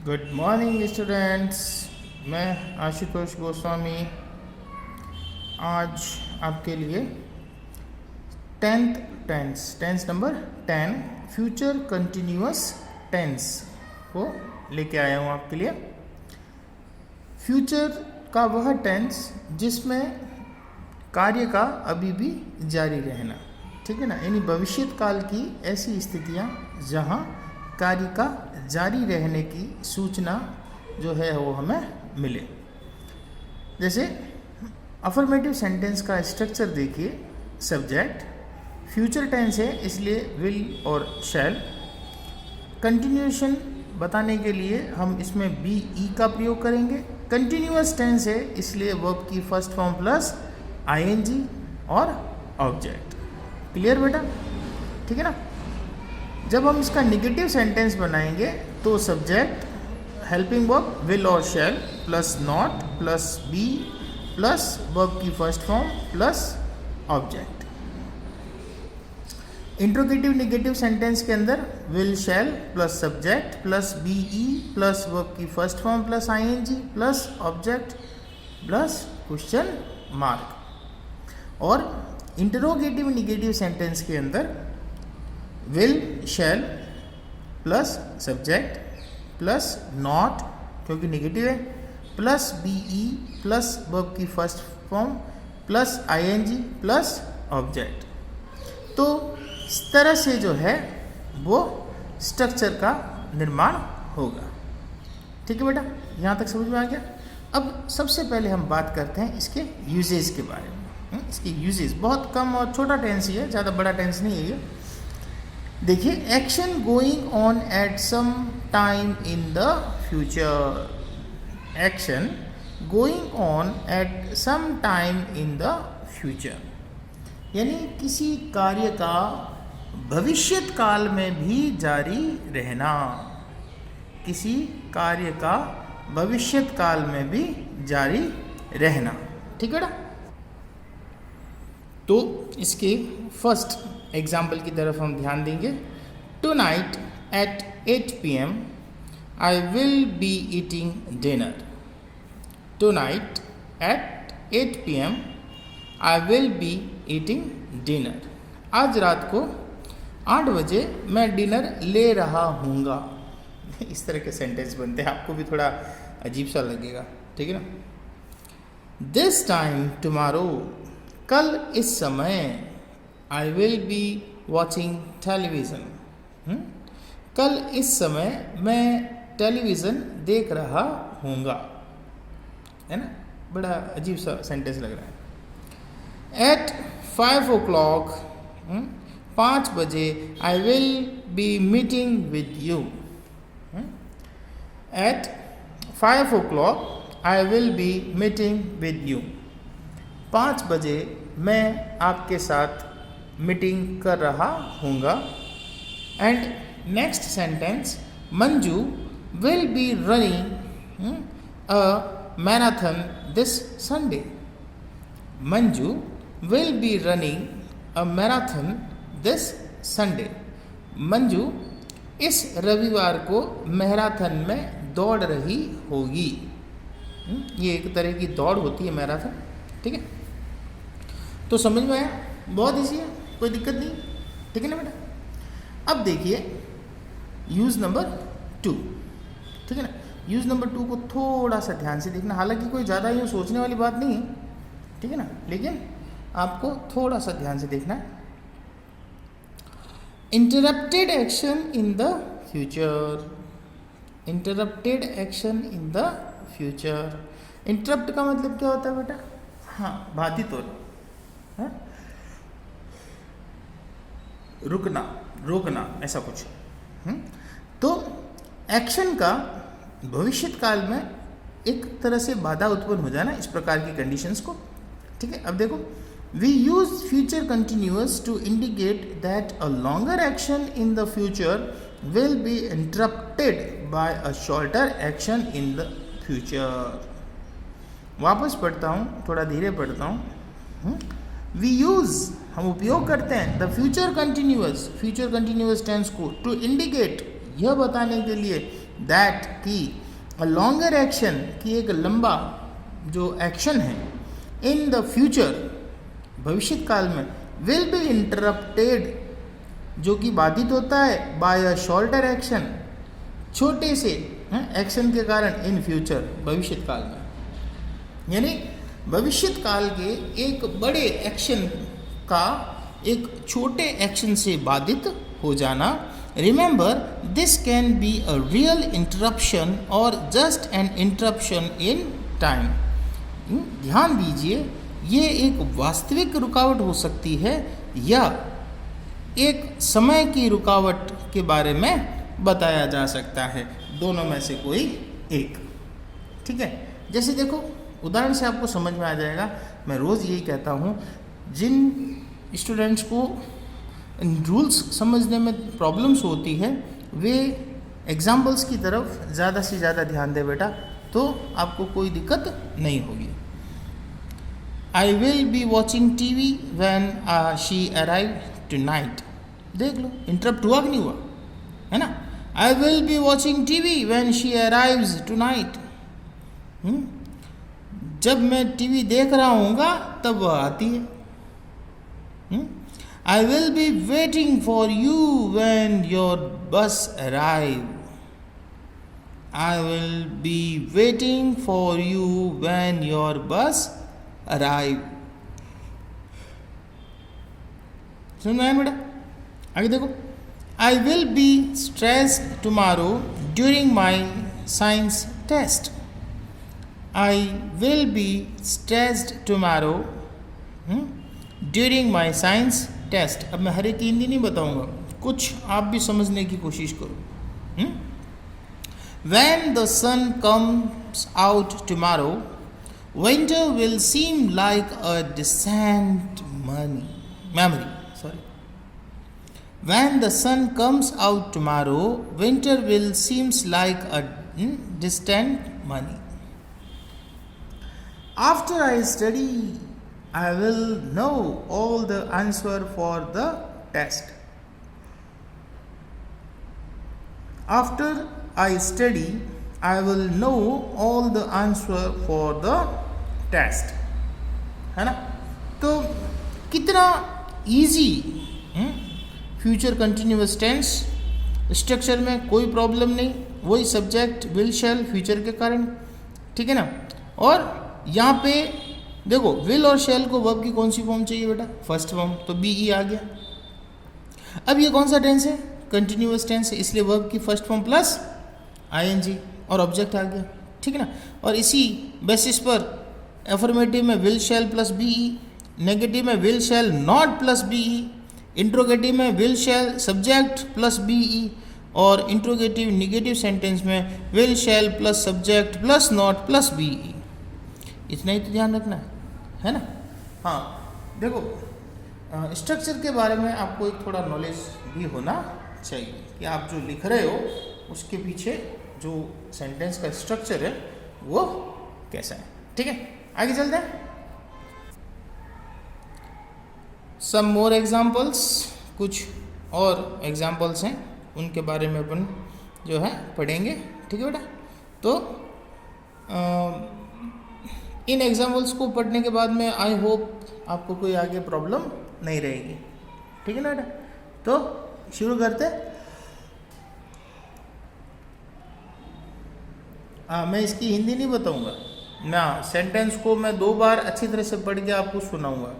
Good morning students. मैं आशुतोष गोस्वामी आज आपके लिए tense number 10 future continuous tense को लेके आया हूँ आपके लिए। फ्यूचर का वह टेंस जिसमें कार्य का अभी भी जारी रहना, ठीक है ना, यानी भविष्यत काल की ऐसी स्थितियाँ जहाँ कार्य का जारी रहने की सूचना जो है वो हमें मिले। जैसे अफर्मेटिव सेंटेंस का स्ट्रक्चर देखिए। सब्जेक्ट फ्यूचर टेंस है इसलिए विल और शैल। कंटिन्यूएशन बताने के लिए हम इसमें बी ई का प्रयोग करेंगे। कंटिन्यूअस टेंस है इसलिए वर्ब की फर्स्ट फॉर्म प्लस आईएनजी और ऑब्जेक्ट। क्लियर बेटा, ठीक है ना। जब हम इसका निगेटिव सेंटेंस बनाएंगे तो सब्जेक्ट हेल्पिंग वर्ब विल और shall plus not plus be plus verb की first form plus object. Interrogative negative sentence के अंदर will shall plus subject plus B E plus verb की first form plus ING plus object plus question mark. और interrogative negative sentence के अंदर will shall plus subject plus not क्योंकि negative है plus B E plus verb की first form plus ING plus object. तो इस तरह से जो है वो स्ट्रक्चर का निर्माण होगा। ठीक है बेटा, यहाँ तक समझ में आ गया। अब सबसे पहले हम बात करते हैं इसके यूजेज के बारे में। इसके यूजेज बहुत कम और छोटा टेंस ही है, ज़्यादा बड़ा टेंस नहीं है ये। देखिए, action going on at some time in the future. Action going on at some time in the future यानी किसी कार्य का भविष्यत काल में भी जारी रहना। किसी कार्य का भविष्यत काल में भी जारी रहना, ठीक है ना। तो इसके फर्स्ट एग्जाम्पल की तरफ हम ध्यान देंगे। Tonight at 8 PM I will be eating dinner. Tonight at 8 PM I will be eating dinner. आज रात को 8 बजे मैं डिनर ले रहा हूँगा। इस तरह के सेंटेंस बनते हैं, आपको भी थोड़ा अजीब सा लगेगा, ठीक है ना। दिस टाइम टुमारो, कल इस समय आई विल बी वॉचिंग टेलीविज़न। कल इस समय मैं टेलीविज़न देख रहा हूँगा, है ना। बड़ा अजीब सा सेंटेंस लग रहा है। एट 5 o'clock 5 बजे I will be meeting with you. At 5 o'clock I will be meeting with you. 5 बजे मैं आपके साथ मीटिंग कर रहा हूँगा। And next sentence, Manju will be running a marathon this Sunday. Manju will be running a marathon this Sunday. Manju इस रविवार को मैराथन में दौड़ रही होगी। ये एक तरह की दौड़ होती है मैराथन, ठीक है। तो समझ में आया, बहुत ईजी है, कोई दिक्कत नहीं, ठीक है ना बेटा। अब देखिए यूज़ नंबर 2, ठीक है ना। यूज़ नंबर 2 को थोड़ा सा ध्यान से देखना, हालांकि कोई ज़्यादा यूँ सोचने वाली बात नहीं है, ठीक है ना, लेकिन आपको थोड़ा सा ध्यान से देखना है। Interrupted action in the future. Interrupted action in the future. Interrupt का मतलब क्या होता है बेटा? हाँ, बाधित होना, रुकना, रोकना, ऐसा कुछ। तो एक्शन का भविष्यत काल में एक तरह से बाधा उत्पन्न हो जाना, इस प्रकार की कंडीशंस को, ठीक है। अब देखो, we use future continuous to indicate that a longer action in the future will be interrupted by a shorter action in the future. वापस पढ़ता हूँ, थोड़ा धीरे पढ़ता हूँ। वी यूज, हम उपयोग करते हैं, द फ्यूचर कंटिन्यूअस टेंस को टू इंडिकेट, यह बताने के लिए दैट कि अ लॉन्गर एक्शन कि एक लंबा जो एक्शन है इन द फ्यूचर भविष्य काल में विल बी इंटरप्टेड जो कि बाधित होता है बाय अ शॉर्टर एक्शन छोटे से एक्शन के कारण इन फ्यूचर भविष्य काल में, यानी भविष्य काल के एक बड़े एक्शन का एक छोटे एक्शन से बाधित हो जाना। Remember this can be a real interruption और just an interruption in time. ध्यान दीजिए ये एक वास्तविक रुकावट हो सकती है या एक समय की रुकावट के बारे में बताया जा सकता है, दोनों में से कोई एक। ठीक है, जैसे देखो उदाहरण से आपको समझ में आ जाएगा। मैं रोज़ यही कहता हूँ जिन स्टूडेंट्स को रूल्स समझने में प्रॉब्लम्स होती है वे एग्जाम्पल्स की तरफ ज़्यादा से ज़्यादा ध्यान दे बेटा, तो आपको कोई दिक्कत नहीं होगी। आई will be watching TV when she arrive tonight. देख लो इंटरप्ट हुआ कि नहीं हुआ, है ना। आई will be watching TV when she arrives tonight. जब मैं टीवी देख रहा हूँगा तब वह आती है। I will be waiting for you when your bus arrive. I will be waiting for you when your bus arrive. सुन रहे हैं बेटा, आगे देखो। I will be stressed tomorrow during my science test. I will be stressed tomorrow during my science test। अब मैं हर एक हिंदी नहीं बताऊंगा, कुछ आप भी समझने की कोशिश करो। When the sun comes out tomorrow, winter will seem like a distant memory. When the sun comes out tomorrow, winter will seems like a distant memory. After I study, I will know all the answer for the test. After I study, I will know all the answer for the test. है ना। तो कितना easy future continuous tense, structure में कोई problem नहीं, वही subject will shell future के कारण, ठीक है ना। और यहाँ पे देखो विल और शैल को वर्ब की कौन सी फॉर्म चाहिए बेटा, फर्स्ट फॉर्म, तो BE आ गया। अब ये कौन सा टेंस है, कंटिन्यूअस टेंस है, इसलिए वर्ब की फर्स्ट फॉर्म प्लस ING और ऑब्जेक्ट आ गया, ठीक है ना। और इसी बेसिस पर एफर्मेटिव में will shall plus BE, negative में will shall not plus BE, interrogative में will shall subject plus BE और इंट्रोगेटिव निगेटिव सेंटेंस में will shall plus subject plus not plus BE। इतना ही तो ध्यान रखना है ना। हाँ देखो स्ट्रक्चर के बारे में आपको एक थोड़ा नॉलेज भी होना चाहिए कि आप जो लिख रहे हो उसके पीछे जो सेंटेंस का स्ट्रक्चर है वो कैसा है, ठीक है। आगे चलते हैं। सम मोर एग्जाम्पल्स, कुछ और एग्जाम्पल्स हैं उनके बारे में अपन जो है पढ़ेंगे, ठीक है बेटा। तो इन एग्जाम्पल्स को पढ़ने के बाद में आई होप आपको कोई आगे प्रॉब्लम नहीं रहेगी, ठीक है ना बेटा। तो शुरू करते हैं। मैं इसकी हिंदी नहीं बताऊंगा ना, सेंटेंस को मैं 2 बार अच्छी तरह से पढ़ के आपको सुनाऊंगा।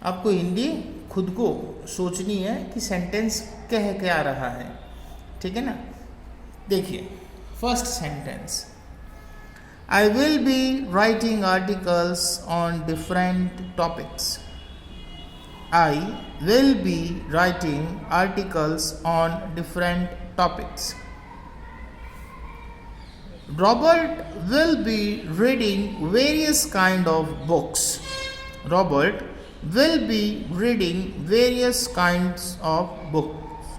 आपको हिंदी खुद को सोचनी है कि सेंटेंस कह क्या रहा है, ठीक है ना। देखिए first sentence, I will be writing articles on different topics. I will be writing articles on different topics. Robert will be reading various kind of books. Robert will be reading various kinds of books.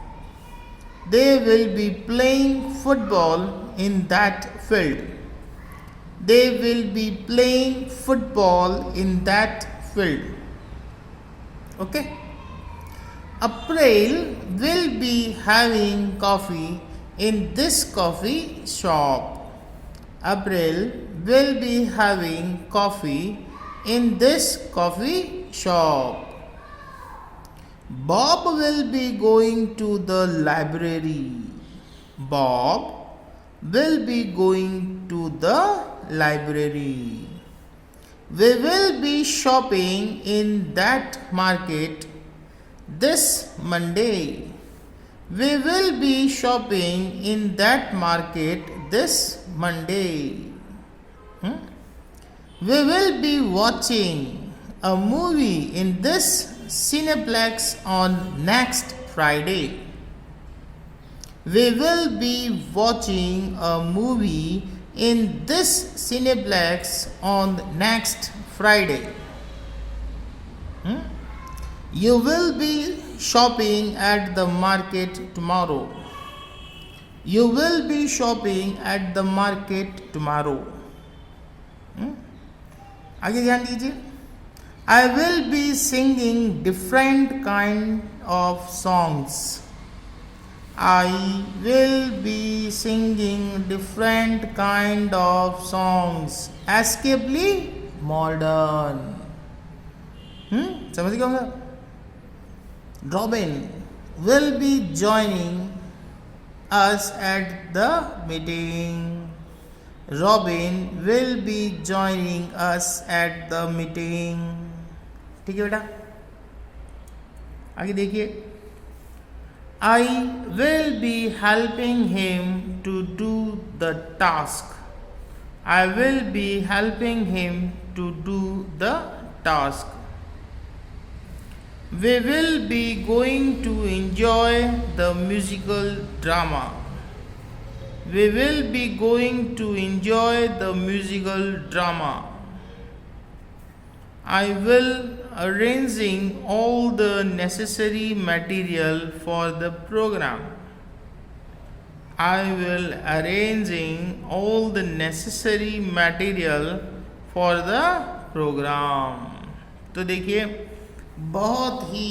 They will be playing football in that field. They will be playing football in that field. Okay. April will be having coffee in this coffee shop. April will be having coffee in this coffee shop. Bob will be going to the library. Bob will be going to the library. We will be shopping in that market this Monday. We will be shopping in that market this Monday. We will be watching a movie in this Cineplex on next Friday. We will be watching a movie in this Cineplex on next Friday. You will be shopping at the market tomorrow. You will be shopping at the market tomorrow. आगे ध्यान दीजिए. I will be singing different kind of songs. I will be singing different kind of songs. Escapely modern. समझ गए होंगे. Robin will be joining us at the meeting. Robin will be joining us at the meeting. ठीक है बेटा. आगे देखिए. I will be helping him to do the task. I will be helping him to do the task. We will be going to enjoy the musical drama. We will be going to enjoy the musical drama. I will arranging all the necessary material for the program. I will arranging all the necessary material for the program. तो देखिए बहुत ही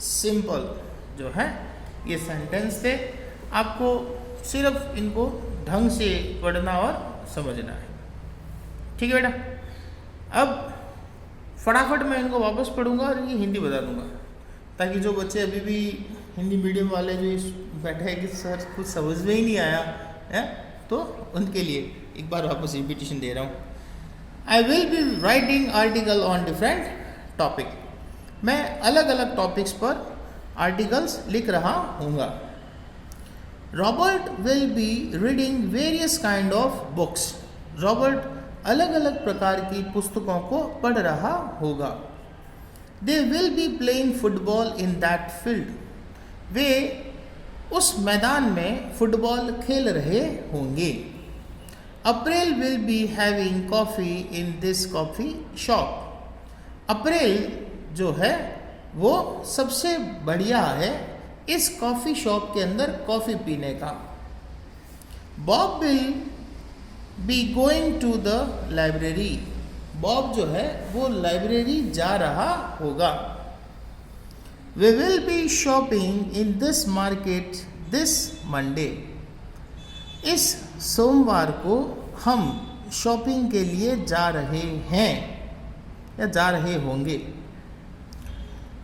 simple जो है ये sentence थे. आपको सिर्फ इनको ढंग से पढ़ना और समझना है. ठीक है बेटा. अब फटाफट मैं इनको वापस पढ़ूंगा और इनकी हिंदी बता दूंगा ताकि जो बच्चे अभी भी हिंदी मीडियम वाले जो बैठे हैं कि सर कुछ समझ में ही नहीं आया है तो उनके लिए एक बार वापस रिपीटिशन दे रहा हूँ. I will be writing article on different topic. मैं अलग अलग टॉपिक्स पर आर्टिकल्स लिख रहा हूँगा. Robert will be reading various kind of books. Robert अलग अलग प्रकार की पुस्तकों को पढ़ रहा होगा. They will be playing football in that field. वे उस मैदान में फुटबॉल खेल रहे होंगे. April will be having coffee in this coffee shop. April जो है वो सबसे बढ़िया है इस कॉफ़ी शॉप के अंदर कॉफ़ी पीने का. Bob will be going to the library. Bob जो है वो लाइब्रेरी जा रहा होगा. We will be shopping in this market this Monday. इस सोमवार को हम शॉपिंग के लिए जा रहे हैं या जा रहे होंगे.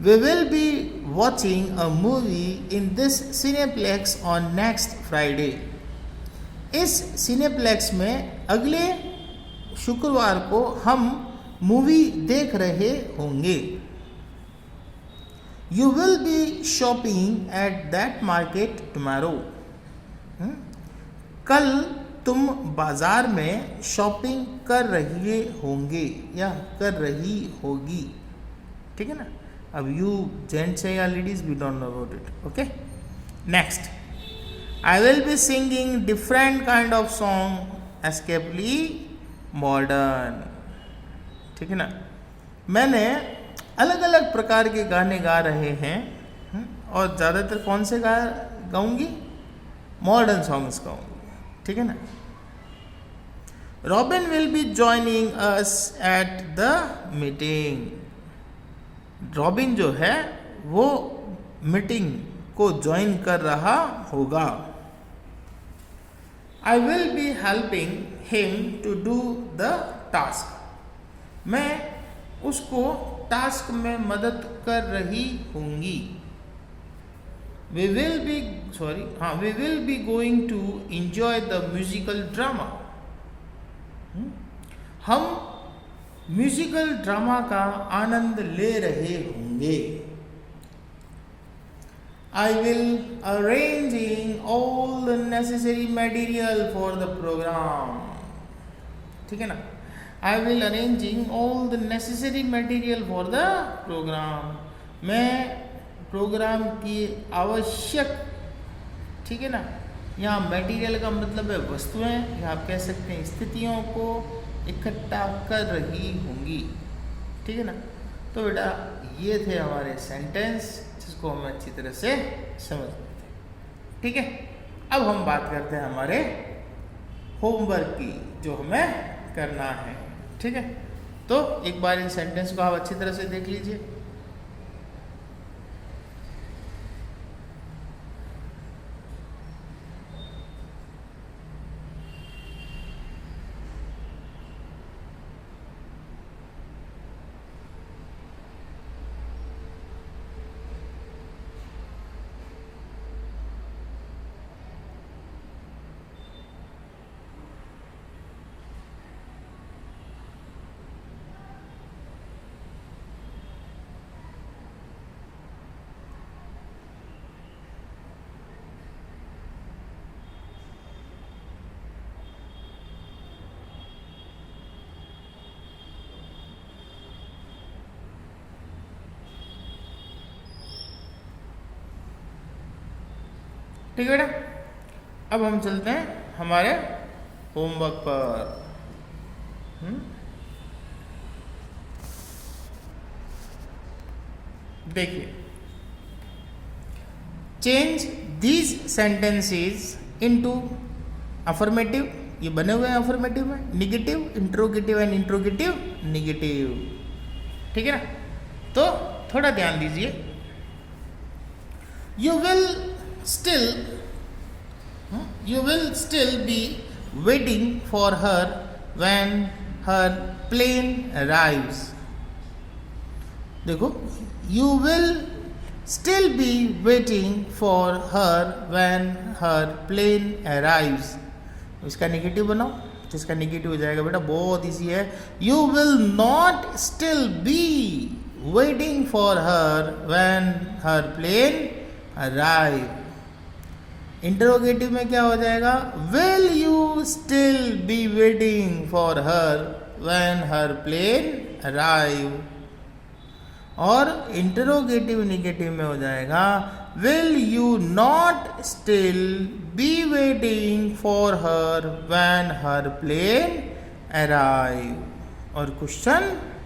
We will be watching a movie in this cineplex on next Friday. इस सिनेप्लेक्स में अगले शुक्रवार को हम मूवी देख रहे होंगे. You will be shopping at that market tomorrow. कल तुम बाजार में शॉपिंग कर रहे होंगे या कर रही होगी. ठीक है ना. अब यू जेंट्स है या ladies we don't know about it. Okay. Next. I will be singing different kind of song escapely modern. ठीक है ना. मैंने अलग अलग प्रकार के गाने गा रहे हैं और ज़्यादातर कौन से गाऊंगी? Modern songs गाऊंगी. ठीक है ना. Robin will be joining us at the meeting. Robin जो है वो मीटिंग को ज्वाइन कर रहा होगा. I will be helping him to do the task, मैं उसको टास्क में मदद कर रही होंगी। We will be going to enjoy the musical drama, हम म्यूजिकल ड्रामा का आनंद ले रहे होंगे। I will arranging all the necessary material for the program, ठीक है ना। I will arranging all the necessary material for the program, मैं प्रोग्राम की आवश्यक, ठीक है ना, यहाँ मटेरियल का मतलब है वस्तुएं, या आप कह सकते हैं स्थितियों को इकट्ठा कर रही होंगी, ठीक है ना। तो बेटा ये थे हमारे सेंटेंस जिसको हम अच्छी तरह से समझ लेते हैं, ठीक है। अब हम बात करते हैं हमारे होमवर्क की जो हमें करना है, ठीक है। तो एक बार इन सेंटेंस को आप अच्छी तरह से देख लीजिए। ठीक है बेटा, अब हम चलते हैं हमारे होमवर्क पर। देखिए, change these sentences into affirmative, ये बने हुए हैं अफर्मेटिव में, negative, interrogative and interrogative negative, ठीक है ना। तो थोड़ा ध्यान दीजिए। You will still be waiting for her when her plane arrives. देखो, you will still be waiting for her when her plane arrives. इसका नेगेटिव बनाओ, तो इसका नेगेटिव हो जाएगा बेटा, बहुत इजी है। You will not still be waiting for her when her plane arrive. Interrogative में क्या हो जाएगा? Will you still be waiting for her when her plane arrive? और इंटरोगेटिव निगेटिव में हो जाएगा Will you not still be waiting for her when her plane arrive? और question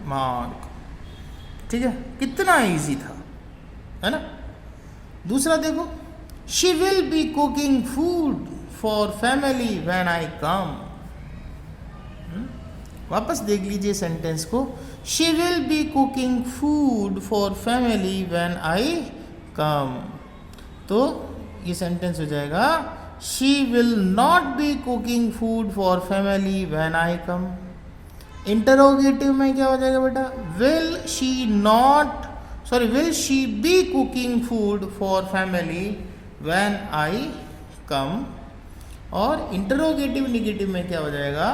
mark, ठीक है। कितना इजी था, है ना। दूसरा देखो, She will be cooking food for family when I come. वापस देख लीजिए सेंटेंस को। She will be cooking food for family when I come. तो ये सेंटेंस हो जाएगा She will not be cooking food for family when I come. Interrogative में क्या हो जाएगा बेटा? Will she be cooking food for family when I come? और इंटरोगेटिव निगेटिव में क्या हो जाएगा?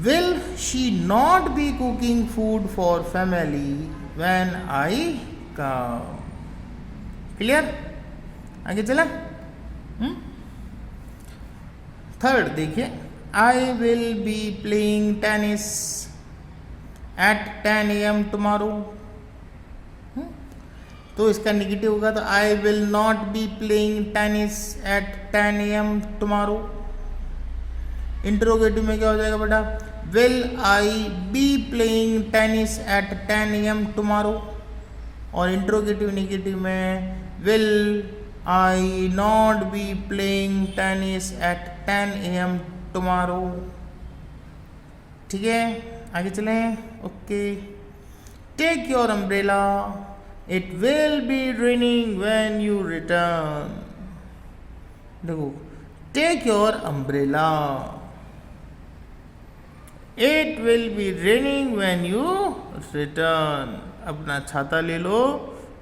Will she not be cooking food for family when I come? Clear? आगे चला। थर्ड देखिए, I will be playing tennis at 10 AM tomorrow. तो इसका निगेटिव होगा, तो I will not be playing tennis at 10 AM tomorrow. Interrogative में क्या हो जाएगा बेटा? Will I be playing tennis at 10 AM tomorrow? और इंटरोगेटिव निगेटिव में Will I not be playing tennis at 10 AM tomorrow? ठीक है, आगे चलें। Okay, take your umbrella, It will be raining when you return. देखो, take your umbrella, it will be raining when you return, अपना छाता ले लो,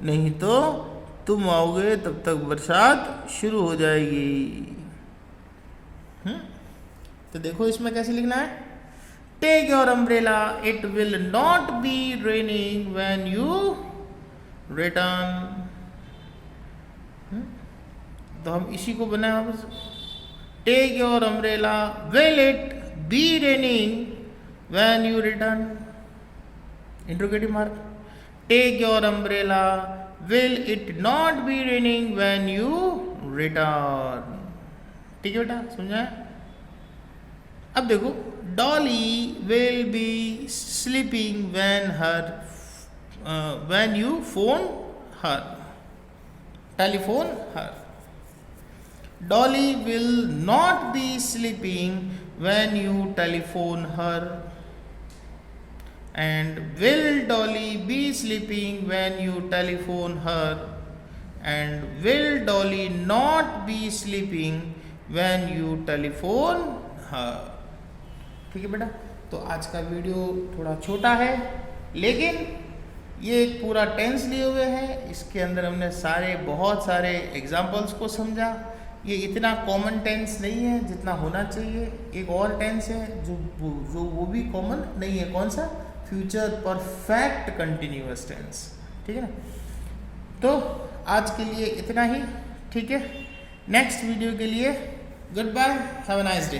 नहीं तो तुम आओगे तब तक बरसात शुरू हो जाएगी। तो देखो इसमें कैसे लिखना है, take your umbrella, it will not be raining when you return. तो हम इसी को बनाए वापस, take your umbrella, will it be raining when you return, interrogative mark, take your umbrella, will it not be raining when you return. ठीक है बेटा, समझा? अब देखो, Dolly will be sleeping when you phone her, telephone her. Dolly will not be sleeping when you telephone her, and will Dolly be sleeping when you telephone her, and will Dolly not be sleeping when you telephone her। ठीक है बेटा, तो आज का video थोड़ा छोटा है, लेकिन ये एक पूरा टेंस लिए हुए हैं, इसके अंदर हमने बहुत सारे एग्जाम्पल्स को समझा। ये इतना कॉमन टेंस नहीं है जितना होना चाहिए। एक और टेंस है जो वो भी कॉमन नहीं है, कौन सा? Future perfect continuous tense. ठीक है ना, तो आज के लिए इतना ही। ठीक है, नेक्स्ट वीडियो के लिए goodbye, have a nice day.